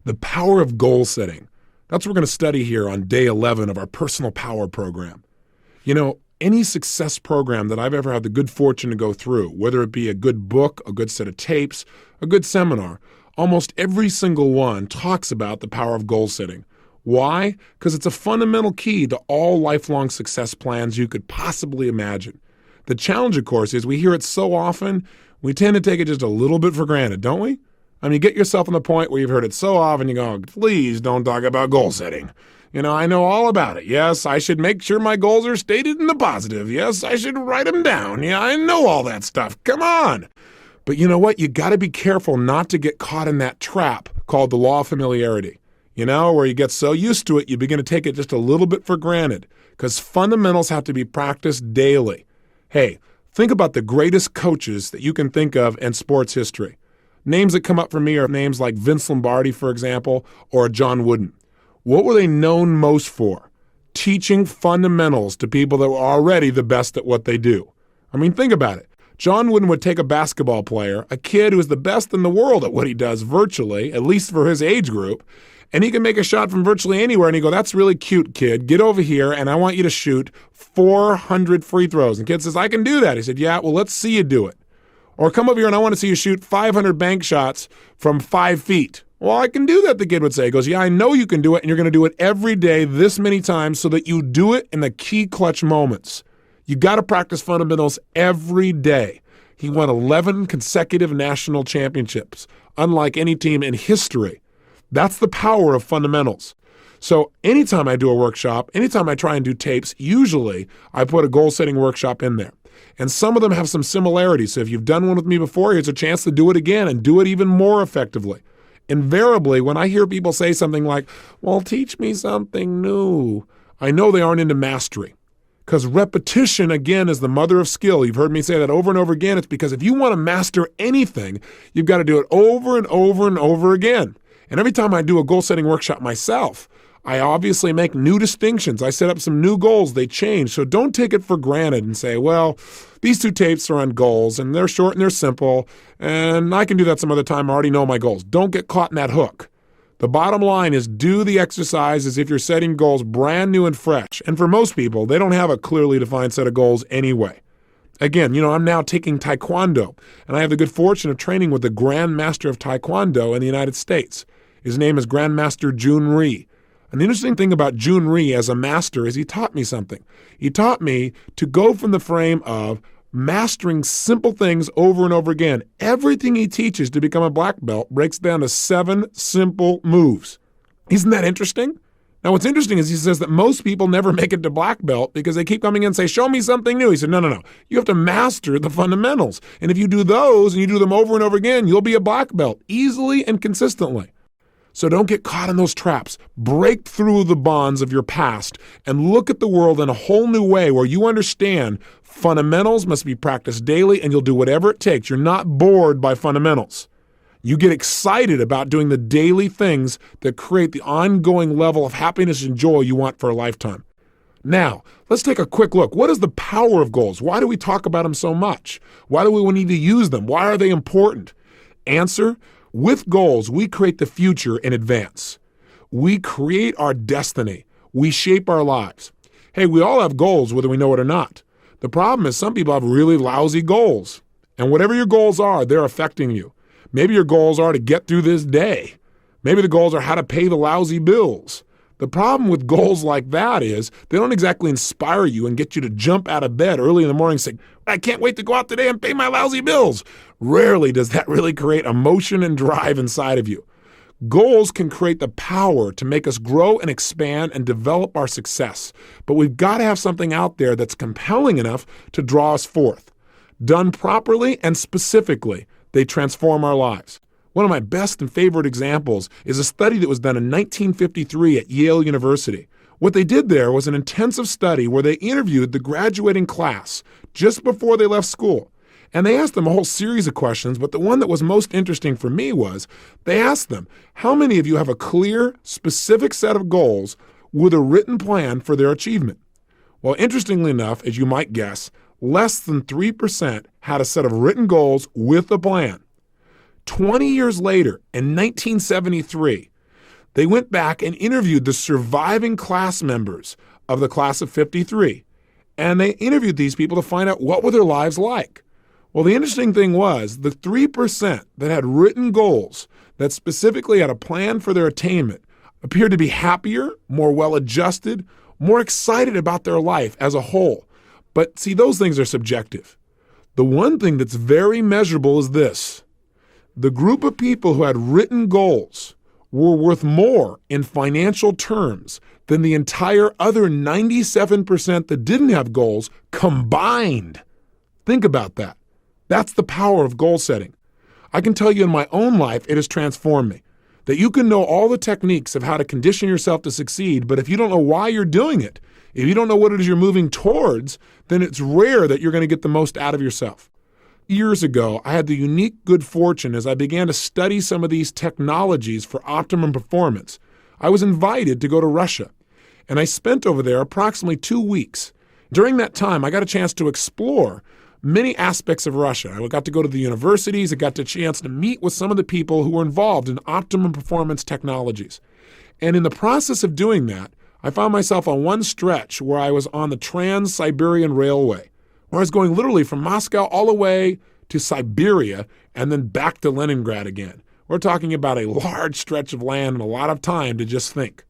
The power of goal setting. That's what we're going to study here on day 11 of our Personal Power program. You know, any success program that I've ever had the good fortune to go through, whether it be a good book, a good set of tapes, a good seminar, almost every single one talks about the power of goal setting. Why? Because it's a fundamental key to all lifelong success plans you could possibly imagine. The challenge, of course, is we hear it so often, we tend to take it just a little bit for granted, don't we? I mean, get yourself on the point where you've heard it so often, you go, please don't talk about goal setting. You know, I know all about it. Yes, I should make sure my goals are stated in the positive. Yes, I should write them down. Yeah, I know all that stuff. Come on. But you know what? You got to be careful not to get caught in that trap called the law of familiarity. You know, where you get so used to it, you begin to take it just a little bit for granted because fundamentals have to be practiced daily. Hey, think about the greatest coaches that you can think of in sports history. Names that come up for me are names like Vince Lombardi, for example, or John Wooden. What were they known most for? Teaching fundamentals to people that were already the best at what they do. I mean, think about it. John Wooden would take a basketball player, a kid who's the best in the world at what he does virtually, at least for his age group, and he can make a shot from virtually anywhere, and he'd go, that's really cute, kid. Get over here, and I want you to shoot 400 free throws. And the kid says, I can do that. He said, yeah, well, let's see you do it. Or come over here and I want to see you shoot 500 bank shots from 5 feet. Well, I can do that, the kid would say. He goes, yeah, I know you can do it, and you're going to do it every day this many times so that you do it in the key clutch moments. You got to practice fundamentals every day. He won 11 consecutive national championships, unlike any team in history. That's the power of fundamentals. So anytime I do a workshop, anytime I try and do tapes, usually I put a goal-setting workshop in there. And some of them have some similarities. So if you've done one with me before, here's a chance to do it again and do it even more effectively. Invariably, when I hear people say something like, well, teach me something new, I know they aren't into mastery. Because repetition, again, is the mother of skill. You've heard me say that over and over again. It's because if you want to master anything, you've got to do it over and over and over again. And every time I do a goal-setting workshop myself, I obviously make new distinctions. I set up some new goals. They change. So don't take it for granted and say, well, these 2 tapes are on goals, and they're short and they're simple, and I can do that some other time. I already know my goals. Don't get caught in that hook. The bottom line is do the exercise as if you're setting goals brand new and fresh. And for most people, they don't have a clearly defined set of goals anyway. Again, you know, I'm now taking Taekwondo, and I have the good fortune of training with the Grand Master of Taekwondo in the United States. His name is Grandmaster Jun Rhee. An interesting thing about Jun Rhee as a master is he taught me something. He taught me to go from the frame of mastering simple things over and over again. Everything he teaches to become a black belt breaks down to 7 simple moves. Isn't that interesting? Now, what's interesting is he says that most people never make it to black belt because they keep coming in and say, show me something new. He said, no. You have to master the fundamentals. And if you do those and you do them over and over again, you'll be a black belt easily and consistently. So don't get caught in those traps. Break through the bonds of your past and look at the world in a whole new way where you understand fundamentals must be practiced daily and you'll do whatever it takes. You're not bored by fundamentals. You get excited about doing the daily things that create the ongoing level of happiness and joy you want for a lifetime. Now, let's take a quick look. What is the power of goals? Why do we talk about them so much? Why do we need to use them? Why are they important? Answer: with goals, we create the future in advance. We create our destiny. We shape our lives. Hey, we all have goals, whether we know it or not. The problem is some people have really lousy goals. And whatever your goals are, they're affecting you. Maybe your goals are to get through this day. Maybe the goals are how to pay the lousy bills. The problem with goals like that is they don't exactly inspire you and get you to jump out of bed early in the morning saying, I can't wait to go out today and pay my lousy bills. Rarely does that really create emotion and drive inside of you. Goals can create the power to make us grow and expand and develop our success. But we've got to have something out there that's compelling enough to draw us forth. Done properly and specifically, they transform our lives. One of my best and favorite examples is a study that was done in 1953 at Yale University. What they did there was an intensive study where they interviewed the graduating class just before they left school. And they asked them a whole series of questions, but the one that was most interesting for me was they asked them, how many of you have a clear, specific set of goals with a written plan for their achievement? Well, interestingly enough, as you might guess, less than 3% had a set of written goals with a plan. 20 years later, in 1973, they went back and interviewed the surviving class members of the class of 53. And they interviewed these people to find out what were their lives like. Well, the interesting thing was the 3% that had written goals that specifically had a plan for their attainment appeared to be happier, more well-adjusted, more excited about their life as a whole. But see, those things are subjective. The one thing that's very measurable is this. The group of people who had written goals were worth more in financial terms than the entire other 97% that didn't have goals combined. Think about that. That's the power of goal setting. I can tell you in my own life, it has transformed me. That you can know all the techniques of how to condition yourself to succeed, but if you don't know why you're doing it, if you don't know what it is you're moving towards, then it's rare that you're going to get the most out of yourself. Years ago, I had the unique good fortune as I began to study some of these technologies for optimum performance. I was invited to go to Russia, and I spent over there approximately 2 weeks. During that time, I got a chance to explore many aspects of Russia. I got to go to the universities. I got the chance to meet with some of the people who were involved in optimum performance technologies. And in the process of doing that, I found myself on one stretch where I was on the Trans-Siberian Railway, where I was going literally from Moscow all the way to Siberia and then back to Leningrad again. We're talking about a large stretch of land and a lot of time to just think.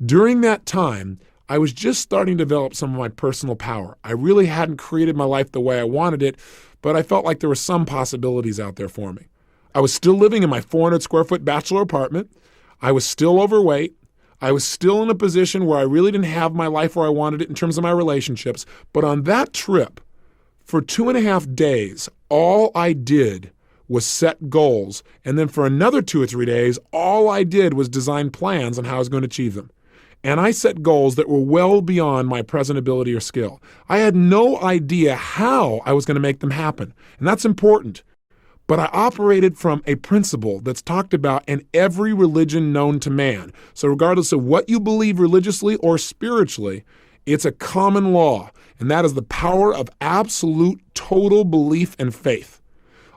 During that time, I was just starting to develop some of my personal power. I really hadn't created my life the way I wanted it, but I felt like there were some possibilities out there for me. I was still living in my 400 square foot bachelor apartment. I was still overweight. I was still in a position where I really didn't have my life where I wanted it in terms of my relationships. But on that trip, for 2.5 days, all I did was set goals. And then for another 2 or 3 days, all I did was design plans on how I was going to achieve them. And I set goals that were well beyond my present ability or skill. I had no idea how I was going to make them happen. And that's important. But I operated from a principle that's talked about in every religion known to man. So regardless of what you believe religiously or spiritually, it's a common law. And that is the power of absolute total belief and faith.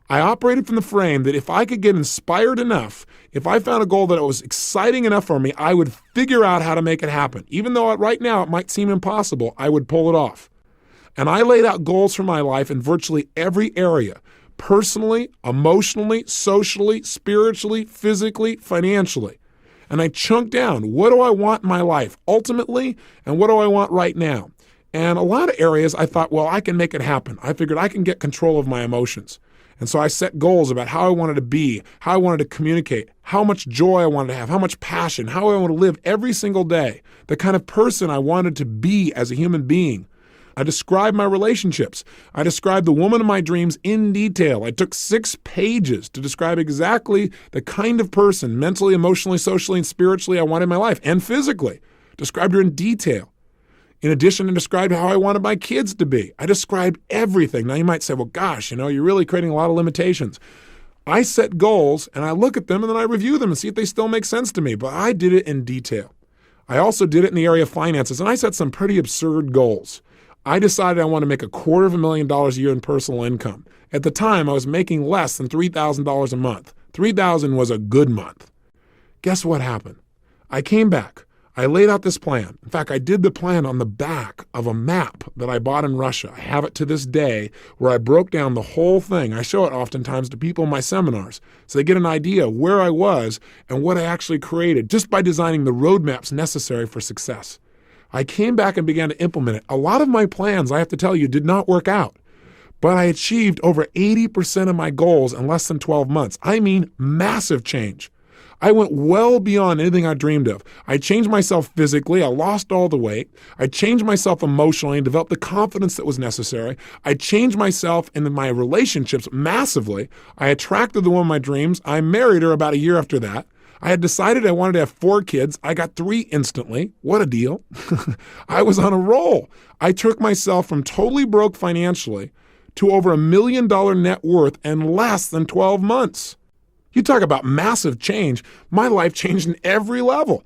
I operated from the frame that if I could get inspired enough, if I found a goal that was exciting enough for me, I would figure out how to make it happen. Even though right now it might seem impossible, I would pull it off. And I laid out goals for my life in virtually every area, personally, emotionally, socially, spiritually, physically, financially. And I chunked down, what do I want in my life ultimately, and what do I want right now? And a lot of areas I thought, well, I can make it happen. I figured I can get control of my emotions. And so I set goals about how I wanted to be, how I wanted to communicate, how much joy I wanted to have, how much passion, how I want to live every single day, the kind of person I wanted to be as a human being. I described my relationships. I described the woman of my dreams in detail. I took 6 pages to describe exactly the kind of person, mentally, emotionally, socially, and spiritually I wanted in my life, and physically. Described her in detail. In addition, I described how I wanted my kids to be. I described everything. Now you might say, well, gosh, you're really creating a lot of limitations. I set goals and I look at them and then I review them and see if they still make sense to me. But I did it in detail. I also did it in the area of finances, and I set some pretty absurd goals. I decided I want to make $250,000 a year in personal income. At the time, I was making less than $3,000 a month. $3,000 was a good month. Guess what happened? I came back. I laid out this plan. In fact, I did the plan on the back of a map that I bought in Russia. I have it to this day where I broke down the whole thing. I show it oftentimes to people in my seminars so they get an idea of where I was and what I actually created just by designing the roadmaps necessary for success. I came back and began to implement it. A lot of my plans, I have to tell you, did not work out. But I achieved over 80% of my goals in less than 12 months. I mean, massive change. I went well beyond anything I dreamed of. I changed myself physically. I lost all the weight. I changed myself emotionally and developed the confidence that was necessary. I changed myself in my relationships massively. I attracted the woman of my dreams. I married her about a year after that. I had decided I wanted to have 4 kids. I got 3 instantly. What a deal. I was on a roll. I took myself from totally broke financially to over $1 million net worth in less than 12 months. You talk about massive change. My life changed in every level.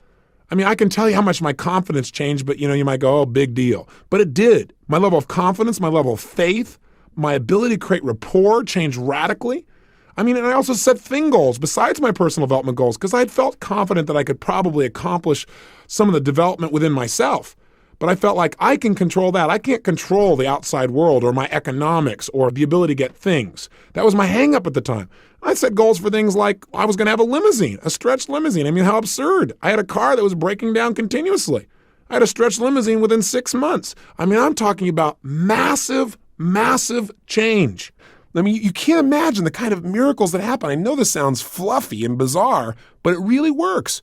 I mean, I can tell you how much my confidence changed, but you might go, oh, big deal. But it did. My level of confidence, my level of faith, my ability to create rapport changed radically. I mean, and I also set thing goals besides my personal development goals because I had felt confident that I could probably accomplish some of the development within myself. But I felt like I can control that. I can't control the outside world or my economics or the ability to get things. That was my hang up at the time. I set goals for things like I was going to have a limousine, a stretched limousine. I mean, how absurd. I had a car that was breaking down continuously. I had a stretched limousine within 6 months. I mean, I'm talking about massive, massive change. I mean, you can't imagine the kind of miracles that happen. I know this sounds fluffy and bizarre, but it really works.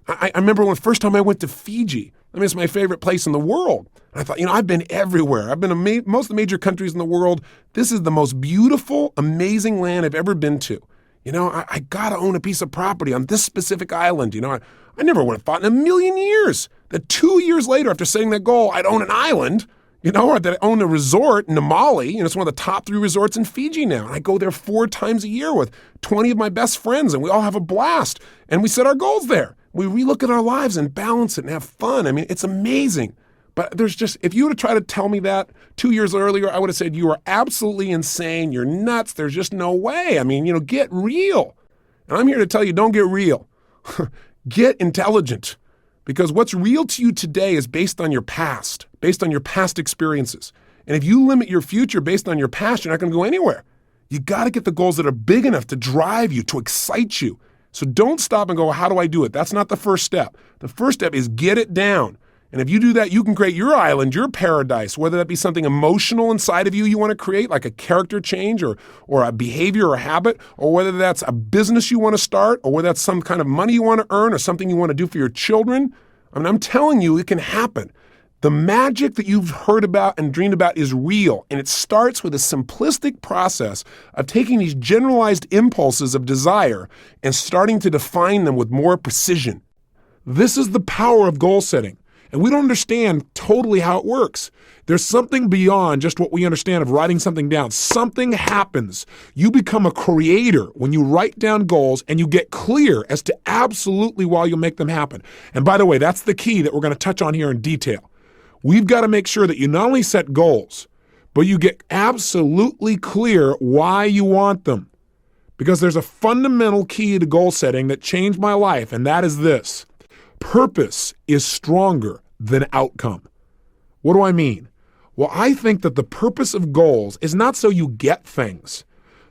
I remember when the first time I went to Fiji. I mean, it's my favorite place in the world. I thought, I've been everywhere. I've been to most of the major countries in the world. This is the most beautiful, amazing land I've ever been to. I got to own a piece of property on this specific island. I never would have thought in a million years that 2 years later, after setting that goal, I'd own an island, or that I own a resort in Namali. It's one of the top 3 resorts in Fiji now. And I go there 4 times a year with 20 of my best friends, and we all have a blast. And we set our goals there. We relook at our lives and balance it and have fun. I mean, it's amazing. But if you would have tried to tell me that 2 years earlier, I would have said, you are absolutely insane. You're nuts. There's just no way. I mean, get real. And I'm here to tell you, don't get real. Get intelligent. Because what's real to you today is based on your past experiences. And if you limit your future based on your past, you're not going to go anywhere. You got to get the goals that are big enough to drive you, to excite you. So don't stop and go, how do I do it? That's not the first step. The first step is get it down. And if you do that, you can create your island, your paradise, whether that be something emotional inside of you want to create, like a character change or a behavior or a habit, or whether that's a business you want to start, or whether that's some kind of money you want to earn or something you want to do for your children. I mean, I'm telling you, it can happen. The magic that you've heard about and dreamed about is real, and it starts with a simplistic process of taking these generalized impulses of desire and starting to define them with more precision. This is the power of goal setting, and we don't understand totally how it works. There's something beyond just what we understand of writing something down. Something happens. You become a creator when you write down goals and you get clear as to absolutely why you'll make them happen. And by the way, that's the key that we're going to touch on here in detail. We've got to make sure that you not only set goals, but you get absolutely clear why you want them. Because there's a fundamental key to goal setting that changed my life, and that is this. Purpose is stronger than outcome. What do I mean? Well, I think that the purpose of goals is not so you get things.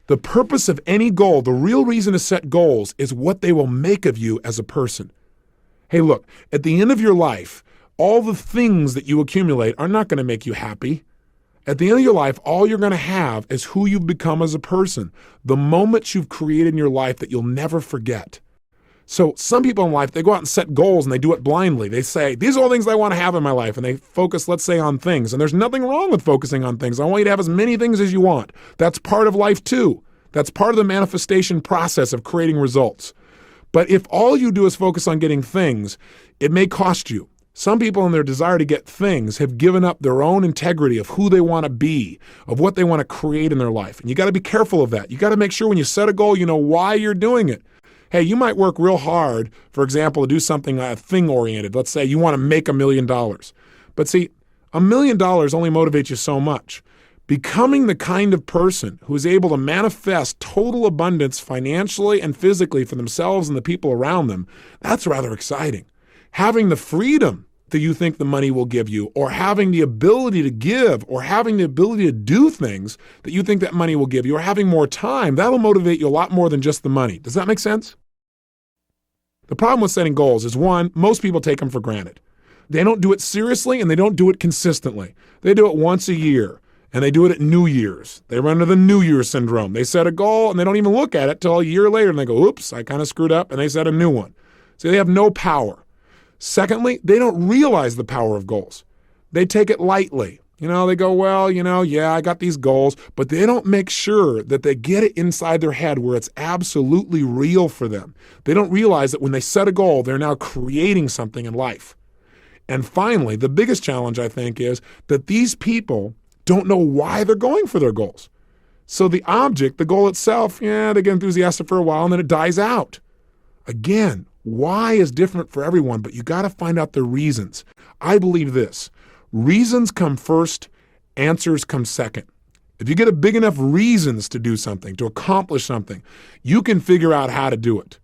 The purpose of any goal, the real reason to set goals, is what they will make of you as a person. Hey, look, at the end of your life, all the things that you accumulate are not going to make you happy. At the end of your life, all you're going to have is who you've become as a person, the moments you've created in your life that you'll never forget. So some people in life, they go out and set goals and they do it blindly. They say, these are all things I want to have in my life. And they focus, let's say, on things. And there's nothing wrong with focusing on things. I want you to have as many things as you want. That's part of life too. That's part of the manifestation process of creating results. But if all you do is focus on getting things, it may cost you. Some people in their desire to get things have given up their own integrity of who they want to be, of what they want to create in their life. And you got to be careful of that. You got to make sure when you set a goal, you know why you're doing it. Hey, you might work real hard, for example, to do something thing-oriented. Let's say you want to make $1 million. But see, $1 million only motivates you so much. Becoming the kind of person who is able to manifest total abundance financially and physically for themselves and the people around them, that's rather exciting. Having the freedom that you think the money will give you, or having the ability to give, or having the ability to do things that you think that money will give you, or having more time, that'll motivate you a lot more than just the money. Does that make sense? The problem with setting goals is, one, most people take them for granted. They don't do it seriously and they don't do it consistently. They do it once a year, and they do it at New Year's. They run into the New Year syndrome. They set a goal and they don't even look at it till a year later and they go, oops, I kind of screwed up, and they set a new one. So they have no power. Secondly, they don't realize the power of goals. They take it lightly. They go, well, yeah, I got these goals, but they don't make sure that they get it inside their head where it's absolutely real for them. They don't realize that when they set a goal, they're now creating something in life. And finally, the biggest challenge, I think, is that these people don't know why they're going for their goals. So the object, the goal itself, yeah, they get enthusiastic for a while and then it dies out. Again, why is different for everyone, but you got to find out the reasons. I believe this. Reasons come first, answers come second. If you get a big enough reasons to do something, to accomplish something, you can figure out how to do it.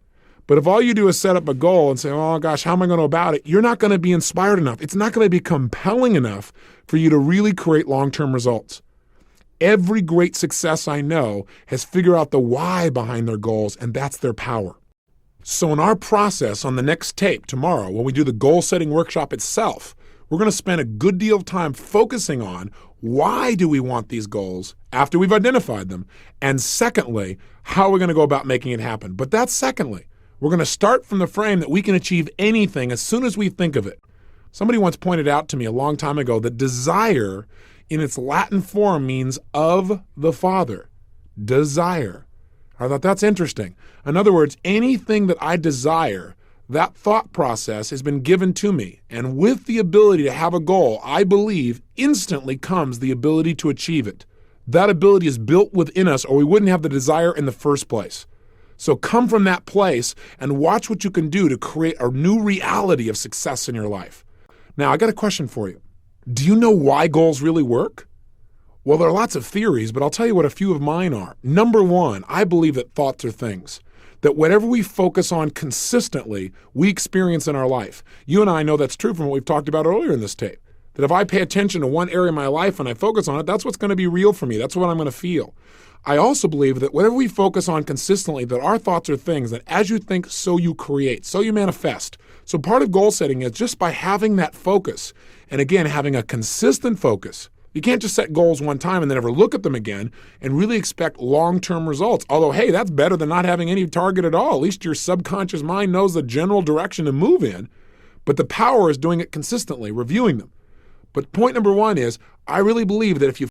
But if all you do is set up a goal and say, oh gosh, how am I going to go about it? You're not going to be inspired enough. It's not going to be compelling enough for you to really create long-term results. Every great success I know has figured out the why behind their goals, and that's their power. So in our process on the next tape tomorrow, when we do the goal-setting workshop itself, we're going to spend a good deal of time focusing on why do we want these goals after we've identified them, and secondly, how we're going to go about making it happen. But that's secondly. We're going to start from the frame that we can achieve anything as soon as we think of it. Somebody once pointed out to me a long time ago that desire in its Latin form means of the Father. Desire. I thought that's interesting. In other words, anything that I desire, that thought process has been given to me. And with the ability to have a goal, I believe instantly comes the ability to achieve it. That ability is built within us or we wouldn't have the desire in the first place. So come from that place and watch what you can do to create a new reality of success in your life. Now, I got a question for you. Do you know why goals really work? Well, there are lots of theories, but I'll tell you what a few of mine are. Number one, I believe that thoughts are things. That whatever we focus on consistently, we experience in our life. You and I know that's true from what we've talked about earlier in this tape. That if I pay attention to one area of my life and I focus on it, that's what's going to be real for me. That's what I'm going to feel. I also believe that whatever we focus on consistently, that our thoughts are things that as you think, so you create, so you manifest. So part of goal setting is just by having that focus, and again, having a consistent focus. You can't just set goals one time and then never look at them again and really expect long-term results. Although, hey, that's better than not having any target at all. At least your subconscious mind knows the general direction to move in. But the power is doing it consistently, reviewing them. But point number one is, I really believe that if you